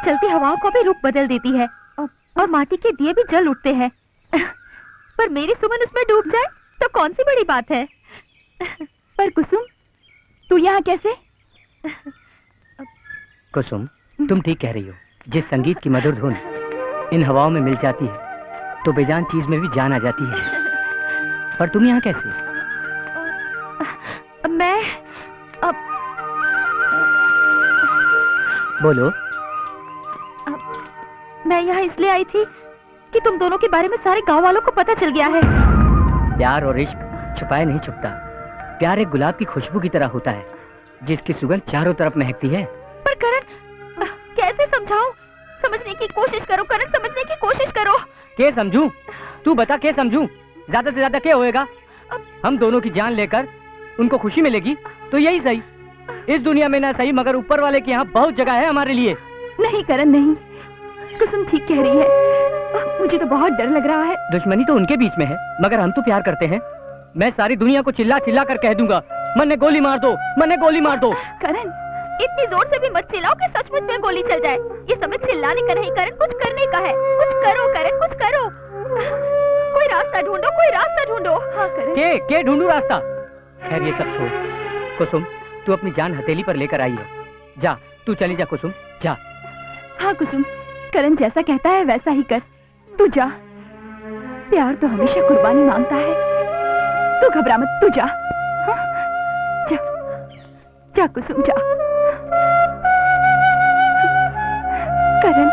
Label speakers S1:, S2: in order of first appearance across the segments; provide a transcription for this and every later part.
S1: चलती हवाओं को भी रूप बदल देती है और माटी के दिए भी जल उठते हैं। पर मेरी सुमन उसमें डूब जाए तो कौन सी बड़ी बात है। पर कुसुम, तू यहाँ कैसे?
S2: कुसुम, तुम ठीक कह रही हो। जिस संगीत की मधुर धुन इन हवाओं में मिल जाती है तो बेजान चीज में भी जान आ जाती है। पर तुम यहाँ कैसे?
S1: मैं
S2: बोलो।
S1: मैं यहाँ इसलिए आई थी कि तुम दोनों के बारे में सारे गांव वालों को पता चल गया है।
S2: प्यार और इश्क छुपाए नहीं छुपता। प्यार एक गुलाब की खुशबू की तरह होता है जिसकी सुगंध चारों तरफ महकती है।
S1: पर करण, कैसे समझाऊं? समझने की कोशिश करो करण, समझने की कोशिश करो।
S2: क्या समझूं? तू बता, क्या समझूं? ज्यादा से ज्यादा क्या होएगा? हम दोनों की जान लेकर उनको खुशी मिलेगी तो यही सही। इस दुनिया में ना सही मगर ऊपर वाले के यहाँ बहुत जगह है हमारे लिए।
S1: नहीं करण, नहीं। कुसुम ठीक कह रही है। मुझे तो बहुत डर लग रहा है।
S2: दुश्मनी तो उनके बीच में है मगर हम तो प्यार करते हैं। मैं सारी दुनिया को चिल्ला चिल्ला कर कह दूंगा, मन्ने गोली मार दो, मन्ने गोली मार दो।
S1: करण, इतनी जोर से भी मत चिल्लाओ कि सचमुच में गोली चल जाए। ये समय चिल्लाने का नहीं करण, कुछ करने का है। कुछ करो करण, कुछ करो। कोई रास्ता ढूंढो, कोई रास्ता ढूंढो। हाँ करण।
S2: के ढूंढूं रास्ता? खैर ये सब छोड़। कुसुम, तू अपनी जान हथेली पर लेकर आई है। जा, तू चली जा कुसुम, जा।
S1: हाँ कुसुम, करण जैसा कहता है वैसा ही कर। तू जा। प्यार तो हमेशा कुर्बानी मांगता है। तू घबरा मत, तू जा। हाँ? जा, जा कुसुम, जा। करण,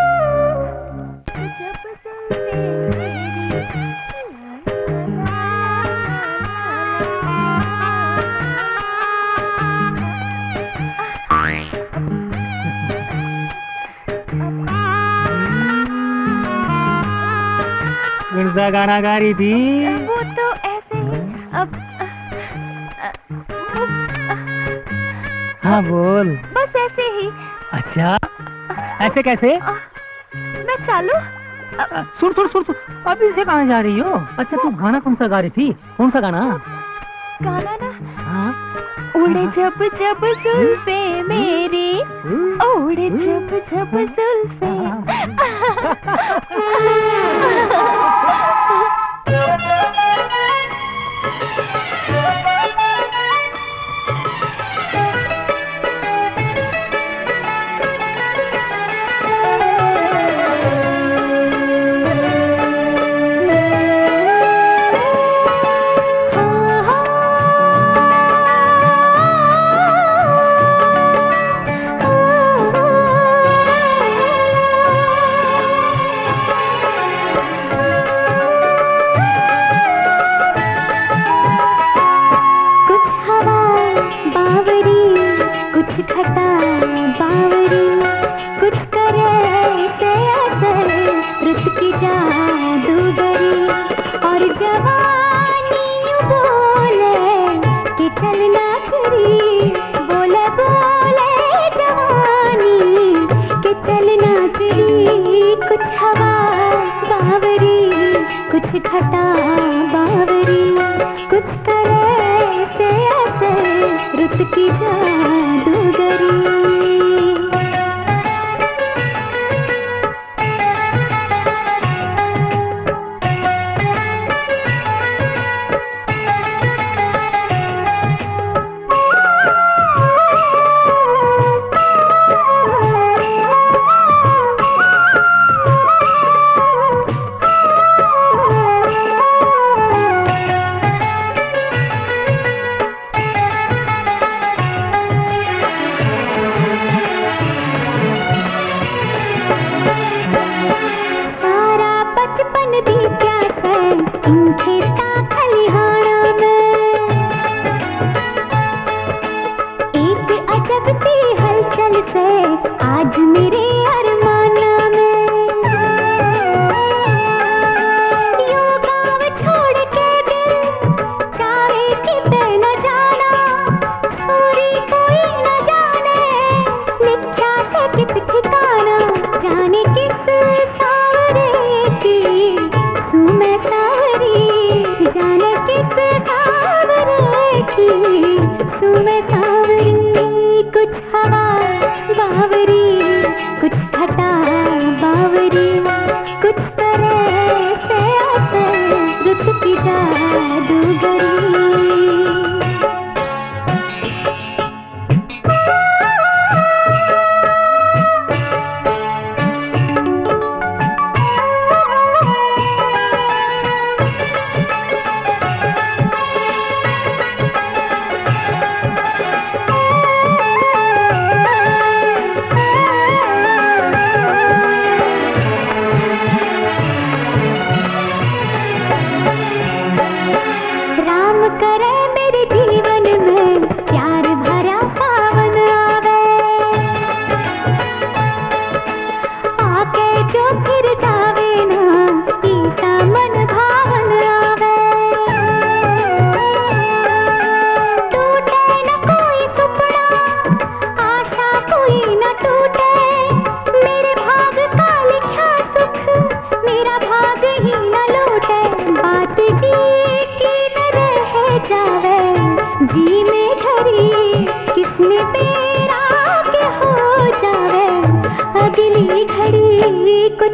S3: कौन सा गाना गा रही थी?
S1: वो तो ऐसे ही। अब
S3: हाँ बोल।
S1: बस ऐसे ही।
S3: अच्छा, ऐसे कैसे?
S1: मैं चालू।
S3: सुन सुन सुन सुन, अभी से कहाँ जा रही हो? अच्छा तू गाना कौन सा गा रही थी? कौन सा गाना?
S1: गाना ना?
S3: हाँ?
S1: उड़े जब जब जुल्फे मेरी, उड़े जब जब जुल्फे।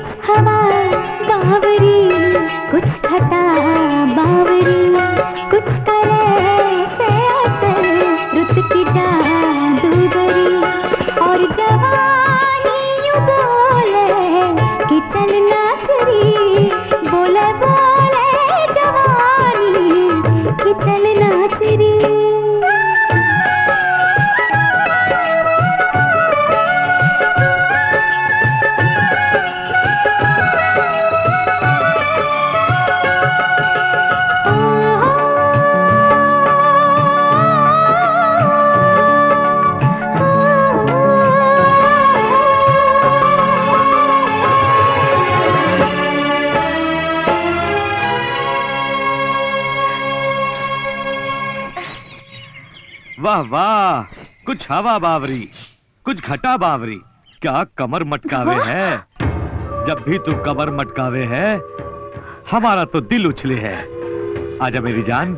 S4: कुछ हवा बावरी, कुछ घटा बावरी, कुछ करे से असर रुत की जादूगरी। और जवानी यूं बोले कि चल नाचरी, बोले बोले जवानी कि चल नाचरी।
S5: वाह वाह, कुछ हवा बावरी, कुछ घटा बावरी, क्या कमर मटकावे है। जब भी तू कमर मटकावे है हमारा तो दिल उछले है। आजा मेरी जान,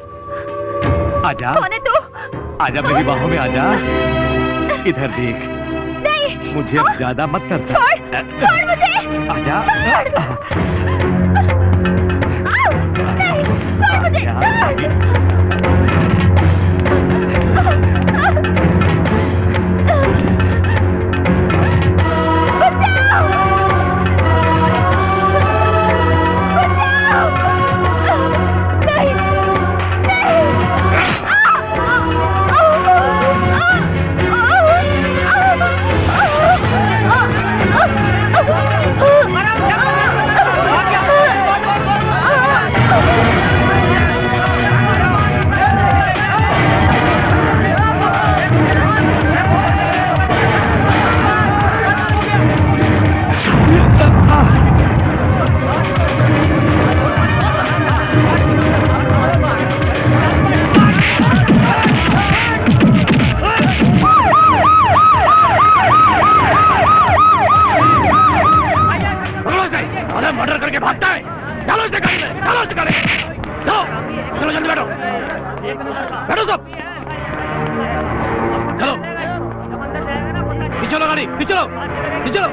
S5: आजा।
S1: कौन है तू?
S5: आजा मेरी बाहों में आजा। इधर देख।
S1: नहीं,
S5: मुझे अब ज्यादा मत कर।
S1: छोड़ मुझे।
S5: आजा।
S1: नहीं, छोड़ मुझे।
S5: मर्डर करके भागता है। चलो इसे गाड़ी में, चलो इसे गाड़ी में। चलो चलो जल्दी बैठो, बैठो सब। चलो पीछे लो गाड़ी, पीछे लो, पीछे लो।